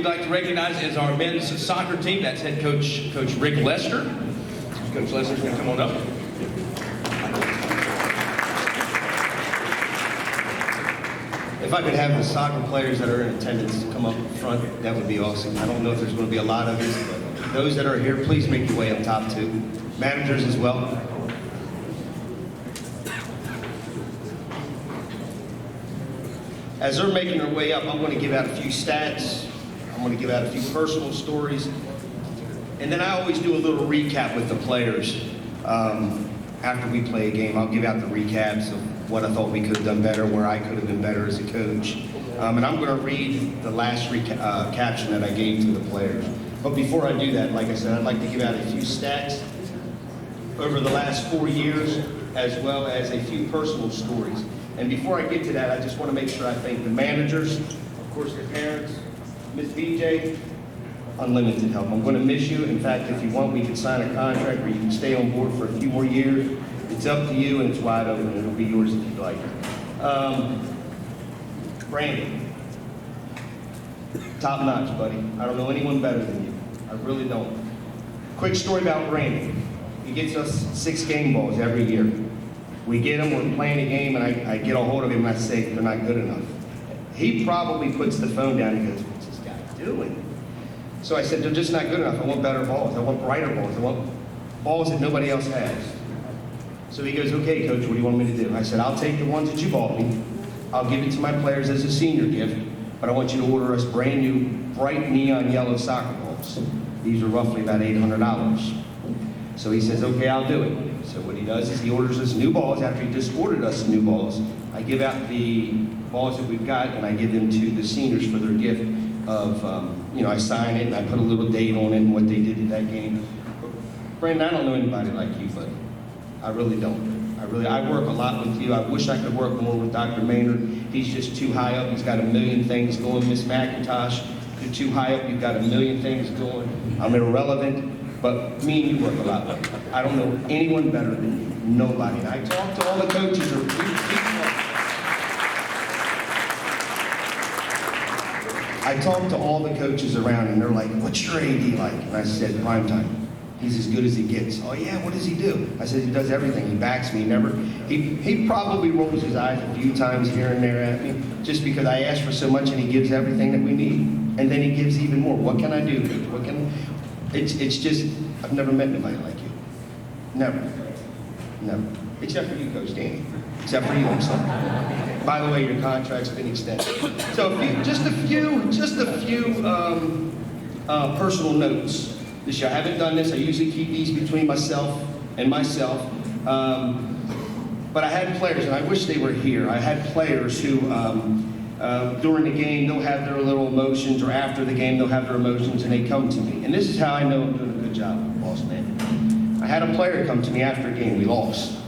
We'd like to recognize as our men's soccer team, that's head coach, Coach Rick Lester. Coach Lester's going to come on up. If I could have the soccer players that are in attendance come up front, that would be awesome. I don't know if there's going to be a lot of you, but those that are here, please make your way up top too. Managers as well. As they're making their way up, I'm going to give out a few stats. I'm going to give out a few personal stories. And then I always do a little recap with the players. After we play a game, I'll give out the recaps of what I thought we could have done better, where I could have been better as a coach. And I'm going to read the last caption that I gave to the players. But before I do that, like I said, I'd like to give out a few stats over the last 4 years, as well as a few personal stories. And before I get to that, I just want to make sure I thank the managers, of course the parents, Ms. BJ, unlimited help. I'm going to miss you. In fact, if you want, we can sign a contract where you can stay on board for a few more years. It's up to you, and it's wide open. It'll be yours if you'd like. Brandon, top notch, buddy. I don't know anyone better than you. I really don't. Quick story about Brandon. He gets us 6 game balls every year. We get them, we're playing a game, and I get a hold of him and I say, they're not good enough. He probably puts the phone down and goes, what's this guy doing? So I said, they're just not good enough. I want better balls. I want brighter balls. I want balls that nobody else has. So he goes, okay, coach, what do you want me to do? I said, I'll take the ones that you bought me. I'll give it to my players as a senior gift, but I want you to order us brand new, bright neon yellow soccer balls. These are roughly about $800. So he says, okay, I'll do it. So what he does is he orders us new balls. After he just ordered us new balls, I give out the balls that we've got, and I give them to the seniors for their gift of, I sign it and I put a little date on it and what they did in that game. Brandon, I don't know anybody like you, but I really don't. I work a lot with you. I wish I could work more with Dr. Maynard. He's just too high up. He's got a million things going. Miss McIntosh, you're too high up. You've got a million things going. I'm irrelevant. But me and you work a lot. I don't know anyone better than you. Nobody. And I talk to all the coaches. I talk to all the coaches around, and they're like, what's your AD like? And I said, prime time. He's as good as he gets. Oh yeah, what does he do? I said, he does everything. He backs me. He probably rolls his eyes a few times here and there at me, just because I ask for so much and he gives everything that we need. And then he gives even more. What can I do, coach? It's just, I've never met anybody like you. Never. Except for you, Coach Danny. Except for you, I'm sorry. By the way, your contract's been extended. So just a few personal notes. This year, I haven't done this. I usually keep these between myself and myself. But I had players, and I wish they were here. I had players who, during the game, they'll have their little emotions, or after the game, they'll have their emotions, and they come to me. And this is how I know I'm doing a good job, boss man. I had a player come to me after a game. We lost.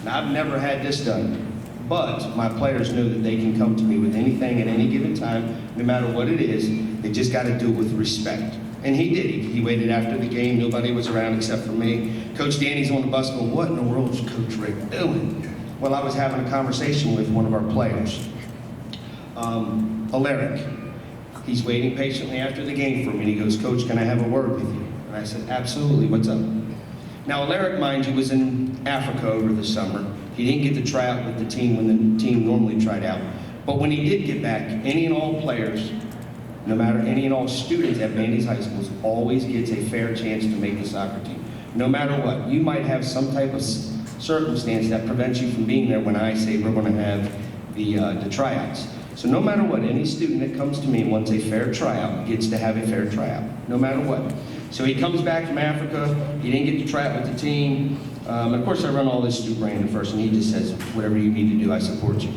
Now, I've never had this done, but my players know that they can come to me with anything at any given time, no matter what it is. They just got to do it with respect. And he did. He waited after the game. Nobody was around except for me. Coach Danny's on the bus going, what in the world is Coach Rick doing? Well, I was having a conversation with one of our players. Alaric. He's waiting patiently after the game for me, and he goes, Coach, can I have a word with you? And I said, absolutely, what's up? Now, Alaric, mind you, was in Africa over the summer. He didn't get to try out with the team when the team normally tried out. But when he did get back, any and all players, no matter any and all students at Bandys High Schools, always gets a fair chance to make the soccer team. No matter what, you might have some type of circumstance that prevents you from being there when I say we're going to have the tryouts. So no matter what, any student that comes to me and wants a fair tryout gets to have a fair tryout, no matter what. So he comes back from Africa, he didn't get to try out with the team. Of course I run all this through Brandon first, and he just says, whatever you need to do, I support you.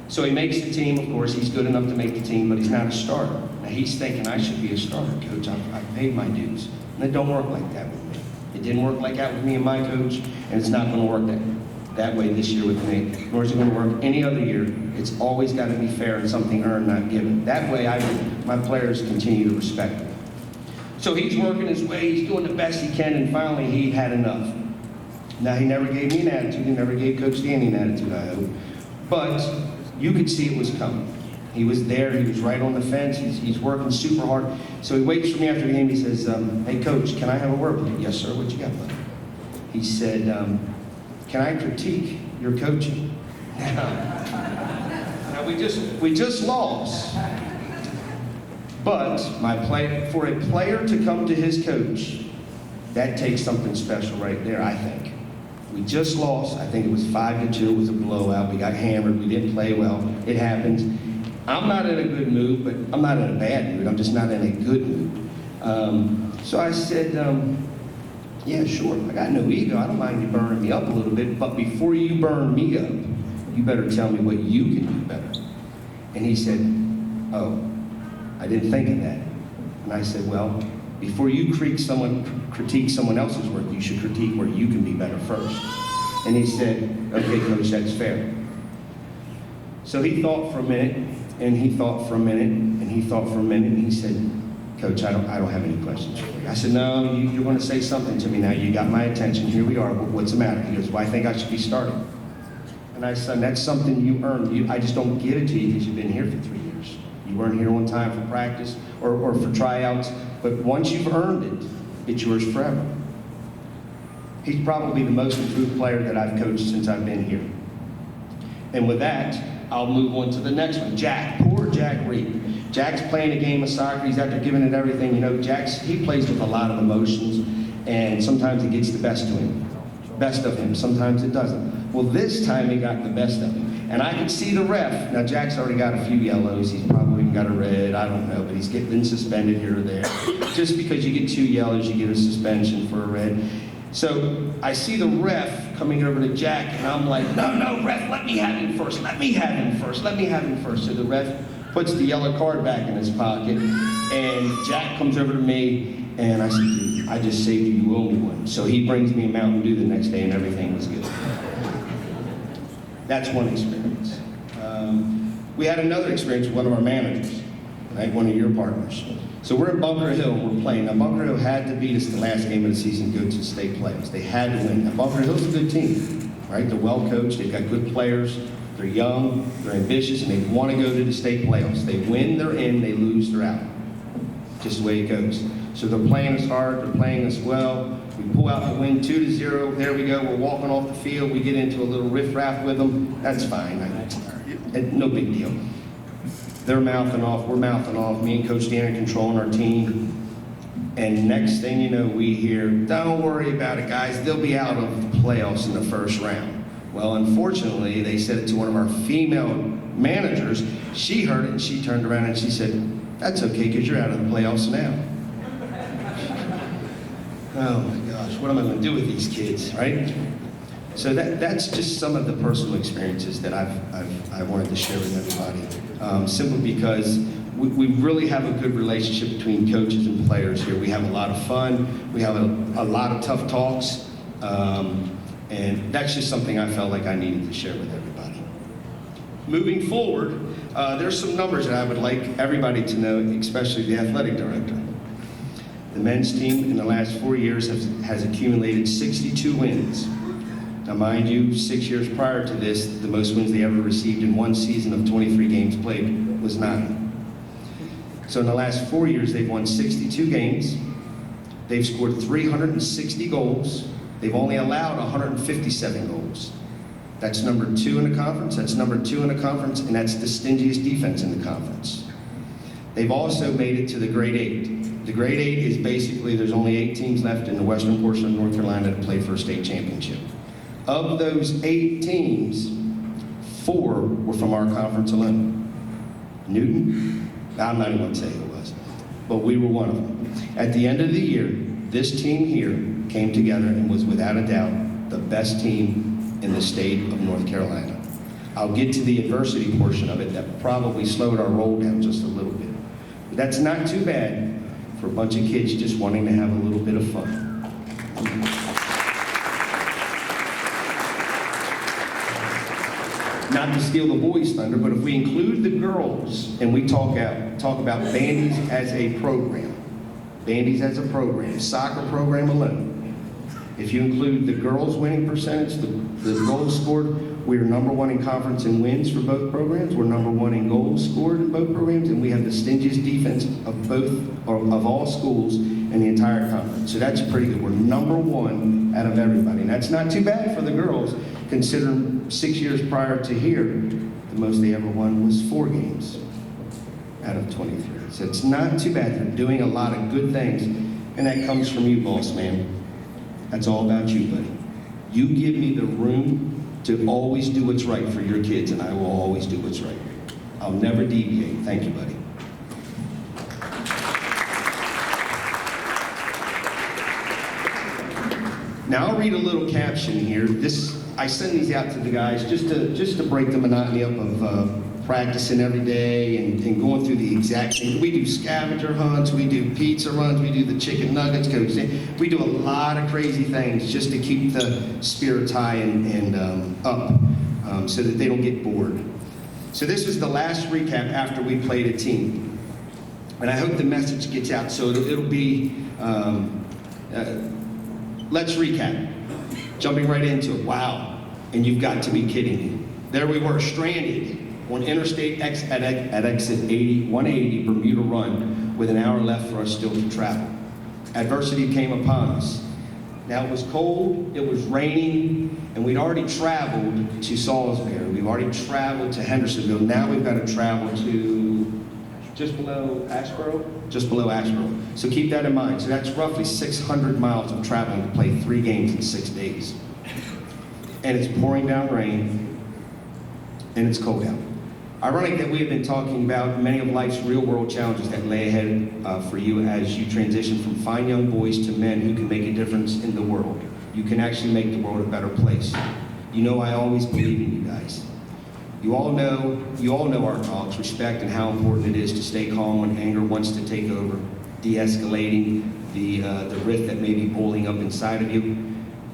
So he makes the team, of course, he's good enough to make the team, but he's not a starter. Now he's thinking, I should be a starter, coach, I've paid my dues. And it don't work like that with me. It didn't work like that with me and my coach, and it's not gonna work that way this year with me, nor is it gonna work any other year. It's always gotta be fair and something earned, not given. That way my players continue to respect him. So he's working his way, he's doing the best he can, and finally he had enough. Now he never gave me an attitude, he never gave Coach Danny an attitude, I hope. But you could see it was coming. He was there. He was right on the fence. He's working super hard. So he waits for me after the game. He says, hey, Coach, can I have a word with you? Yes, sir. What you got, buddy? He said, can I critique your coaching? Now we just lost. But for a player to come to his coach, that takes something special right there, I think. We just lost. I think it was 5-2. It was a blowout. We got hammered. We didn't play well. It happens. I'm not in a good mood, but I'm not in a bad mood. I'm just not in a good mood. So I said, yeah, sure. I got no ego. I don't mind you burning me up a little bit. But before you burn me up, you better tell me what you can do better. And he said, oh, I didn't think of that. And I said, well, before you critique someone else's work, you should critique where you can be better first. And he said, okay, Coach, that's fair. So he thought for a minute, and he thought for a minute, and he thought for a minute, and he said, Coach, I don't have any questions for you. I said, no, you're going to say something to me now. You got my attention. Here we are. What's the matter? He goes, well, I think I should be starting. And I said, that's something you earned. I just don't give it to you because you've been here for 3 years. You weren't here on time for practice or for tryouts. But once you've earned it, it's yours forever. He's probably the most improved player that I've coached since I've been here. And with that, I'll move on to the next one. Jack, poor Jack Reed. Jack's playing a game of soccer. He's out there giving it everything. You know, he plays with a lot of emotions, and sometimes it gets the best of him. Sometimes it doesn't. Well, this time he got the best of him. And I could see the ref. Now, Jack's already got a few yellows. He's probably even got a red. I don't know, but he's getting suspended here or there. Just because you get 2 yellows, you get a suspension for a red. So I see the ref coming over to Jack, and I'm like, no, ref, let me have him first. Let me have him first. So the ref puts the yellow card back in his pocket, and Jack comes over to me, and I said, dude, I just saved you. You owe me one. So he brings me a Mountain Dew the next day, and everything was good. That's one experience. We had another experience with one of our managers, right? One of your partners. So we're at Bunker Hill, we're playing. Now Bunker Hill had to beat us the last game of the season, go to the state playoffs. They had to win. Now Bunker Hill's a good team, right? They're well coached, they've got good players, they're young, they're ambitious, and they want to go to the state playoffs. They win, they're in, they lose, they're out. Just the way it goes. So they're playing us hard, they're playing us well. We pull out the win 2-0, there we go, we're walking off the field, we get into a little riff-raff with them, that's fine, no big deal. They're mouthing off, we're mouthing off, me and Coach Dan are controlling our team, and next thing you know, we hear, don't worry about it, guys, they'll be out of the playoffs in the first round. Well, unfortunately, they said it to one of our female managers. She heard it, and she turned around and she said, that's okay, because you're out of the playoffs now. Oh my gosh, what am I going to do with these kids, right? So that's just some of the personal experiences that I wanted to share with everybody. Simply because we really have a good relationship between coaches and players here. We have a lot of fun. We have a lot of tough talks. And that's just something I felt like I needed to share with everybody. Moving forward, there's some numbers that I would like everybody to know, especially the athletic director. The men's team in the last 4 years has accumulated 62 wins. Now mind you, 6 years prior to this, the most wins they ever received in one season of 23 games played was 9. So in the last 4 years, they've won 62 games. They've scored 360 goals. They've only allowed 157 goals. That's number 2 in the conference, and that's the stingiest defense in the conference. They've also made it to the grade 8. The grade 8 is basically, there's only 8 teams left in the western portion of North Carolina to play for a state championship. Of those 8 teams, 4 were from our conference alone. Newton, I'm not even going to say who it was, but we were one of them. At the end of the year, this team here came together and was without a doubt the best team in the state of North Carolina. I'll get to the adversity portion of it that probably slowed our roll down just a little bit. But that's not too bad for a bunch of kids just wanting to have a little bit of fun. Not to steal the boys' thunder, but if we include the girls and we talk about Bandys as a program, soccer program alone, if you include the girls' winning percentage, the goals scored, We are number one in conference in wins for both programs. We're number one in goals scored in both programs, and we have the stingiest defense of all schools in the entire conference. So that's pretty good. We're number one out of everybody. And that's not too bad for the girls, considering 6 years prior to here, the most they ever won was 4 games out of 23. So it's not too bad. They're doing a lot of good things, and that comes from you, boss man. That's all about you, buddy. You give me the room to always do what's right for your kids, and I will always do what's right. I'll never deviate. Thank you, buddy. Now I'll read a little caption here. I send these out to the guys just to break the monotony up of practicing every day and going through the exact same. We do scavenger hunts, we do pizza runs, we do the chicken nuggets, coach. We do a lot of crazy things just to keep the spirits high and up so that they don't get bored. So this is the last recap after we played a team. And I hope the message gets out. So it'll be, let's recap. Jumping right into it. Wow. And you've got to be kidding me. There we were, stranded on Interstate X at exit 180 Bermuda Run with an hour left for us still to travel. Adversity came upon us. Now it was cold, it was raining, and we'd already traveled to Salisbury. We've already traveled to Hendersonville. Now we've got to travel to just below Asheboro? Just below Asheboro. So keep that in mind. So that's roughly 600 miles of traveling to play 3 games in 6 days. And it's pouring down rain, and it's cold out. Ironic that we have been talking about many of life's real-world challenges that lay ahead for you as you transition from fine young boys to men who can make a difference in the world. You can actually make the world a better place. You know I always believe in you guys. You all know our talks, respect, and how important it is to stay calm when anger wants to take over, de-escalating the rift that may be boiling up inside of you.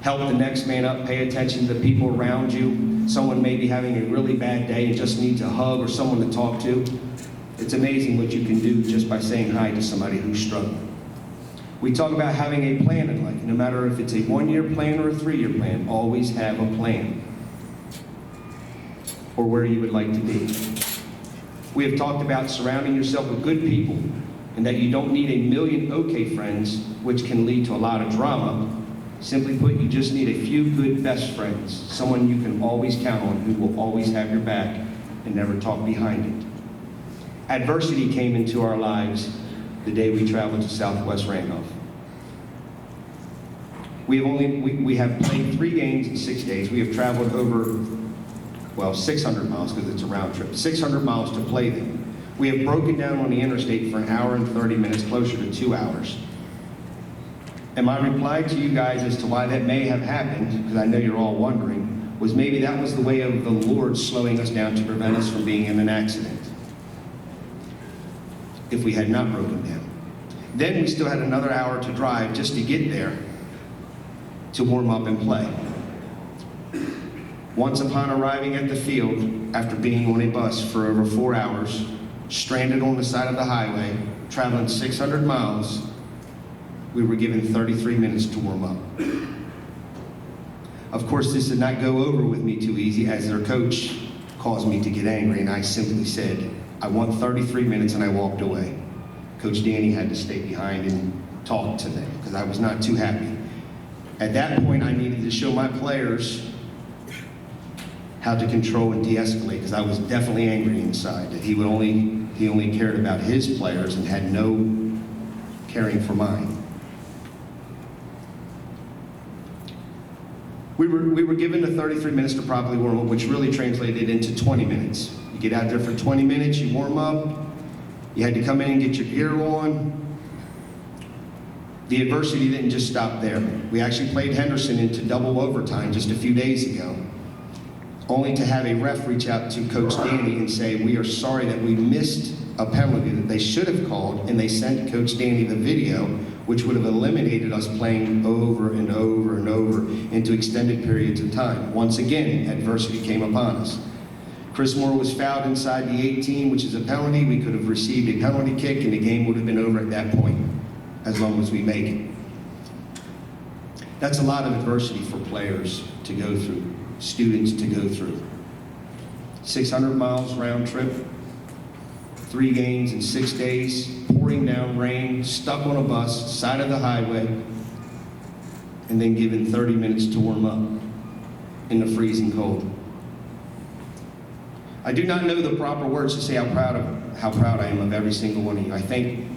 Help the next man up, pay attention to the people around you. Someone may be having a really bad day and just needs a hug or someone to talk to. It's amazing what you can do just by saying hi to somebody who's struggling. We talk about having a plan in life. No matter if it's a 1-year plan or a 3-year plan, always have a plan. Or where you would like to be. We have talked about surrounding yourself with good people and that you don't need a million okay friends, which can lead to a lot of drama. Simply put, you just need a few good best friends, someone you can always count on who will always have your back and never talk behind it. Adversity came into our lives the day we traveled to Southwest Randolph. We have played 3 games in 6 days. We have traveled over, 600 miles because it's a round trip, 600 miles to play them. We have broken down on the interstate for 1 hour and 30 minutes, closer to 2 hours. And my reply to you guys as to why that may have happened, because I know you're all wondering, was maybe that was the way of the Lord slowing us down to prevent us from being in an accident if we had not broken down. Then we still had another hour to drive just to get there to warm up and play. Once upon arriving at the field, after being on a bus for over 4 hours, stranded on the side of the highway, traveling 600 miles, we were given 33 minutes to warm up. Of course, this did not go over with me too easy, as their coach caused me to get angry, and I simply said, I want 33 minutes, and I walked away. Coach Danny had to stay behind and talk to them, because I was not too happy. At that point, I needed to show my players how to control and de-escalate, because I was definitely angry inside, that he only cared about his players and had no caring for mine. We were given the 33 minutes to properly warm up, which really translated into 20 minutes. You get out there for 20 minutes, you warm up, you had to come in and get your gear on. The adversity didn't just stop there. We actually played Henderson into double overtime just a few days ago, only to have a ref reach out to Coach Danny and say, we are sorry that we missed a penalty that they should have called, and they sent Coach Danny the video, which would have eliminated us playing over and over and over into extended periods of time. Once again, adversity came upon us. Chris Moore was fouled inside the 18, which is a penalty. We could have received a penalty kick, and the game would have been over at that point, as long as we make it. That's a lot of adversity for players to go through. students to go through. 600 miles round trip, 3 games in 6 days, pouring down rain, stuck on a bus, side of the highway, and then given 30 minutes to warm up in the freezing cold. I do not know the proper words to say how proud I am of every single one of you. I think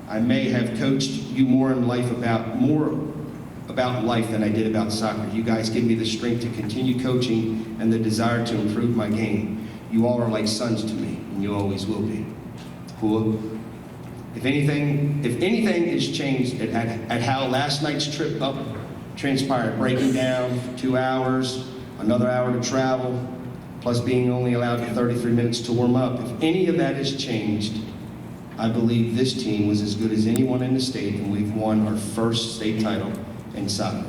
I may have coached you more about life than I did about soccer. You guys give me the strength to continue coaching and the desire to improve my game. You all are like sons to me, and you always will be. Cool. If anything is changed at how last night's trip up transpired, breaking down for 2 hours, another hour to travel, plus being only allowed 33 minutes to warm up, if any of that has changed, I believe this team was as good as anyone in the state, and we've won our first state title in soccer.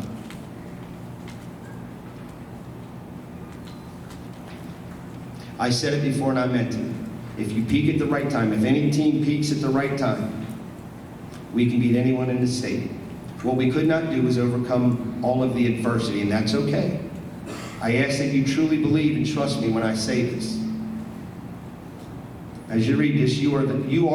I said it before and I meant it. If you peak at the right time, if any team peaks at the right time, we can beat anyone in the state. What we could not do was overcome all of the adversity, and that's okay. I ask that you truly believe and trust me when I say this. As you read this, you are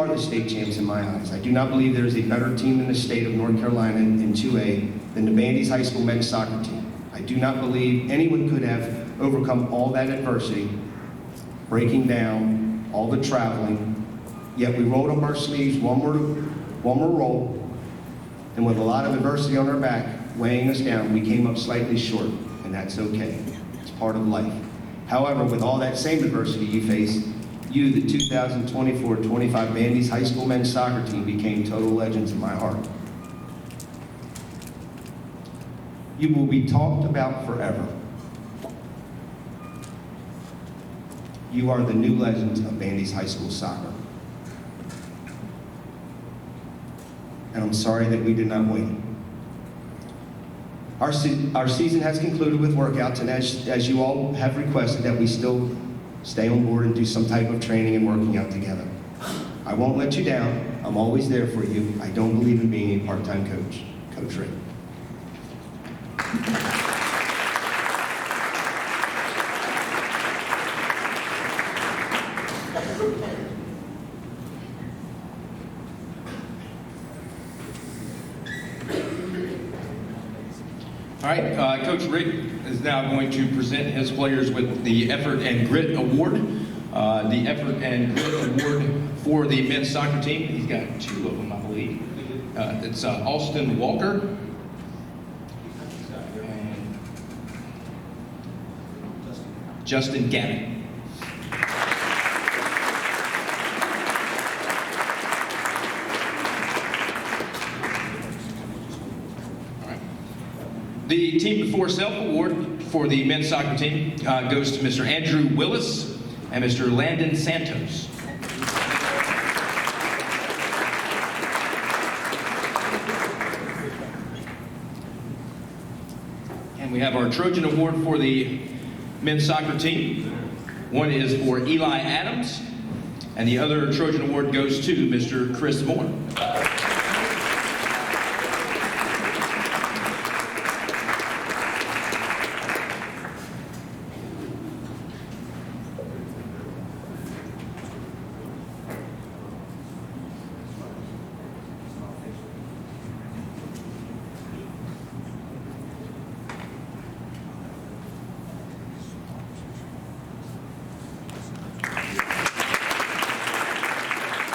the state champs in my eyes. I do not believe there is a better team in the state of North Carolina in 2A than the Bandys High School men's soccer team. I do not believe anyone could have overcome all that adversity, breaking down, all the traveling, yet we rolled up our sleeves, one more roll, and with a lot of adversity on our back, weighing us down, we came up slightly short, and that's okay. It's part of life. However, with all that same adversity you face, you, the 2024-25 Bandys High School men's soccer team, became total legends in my heart. You will be talked about forever. You are the new legends of Bandys High School soccer. And I'm sorry that we did not win. Our season has concluded with workouts, and as you all have requested, that we still stay on board and do some type of training and working out together. I won't let you down. I'm always there for you. I don't believe in being a part-time coach. Coach Rick. All right, Coach Rick is now going to present his players with the Effort and Grit Award. The Effort and Grit Award for the men's soccer team. He's got 2 of them, I believe. It's Austin Walker and Justin Gavin. The Team Before Self Award for the men's soccer team goes to Mr. Andrew Willis and Mr. Landon Santos. And we have our Trojan Award for the men's soccer team. One is for Eli Adams, and the other Trojan Award goes to Mr. Chris Moore.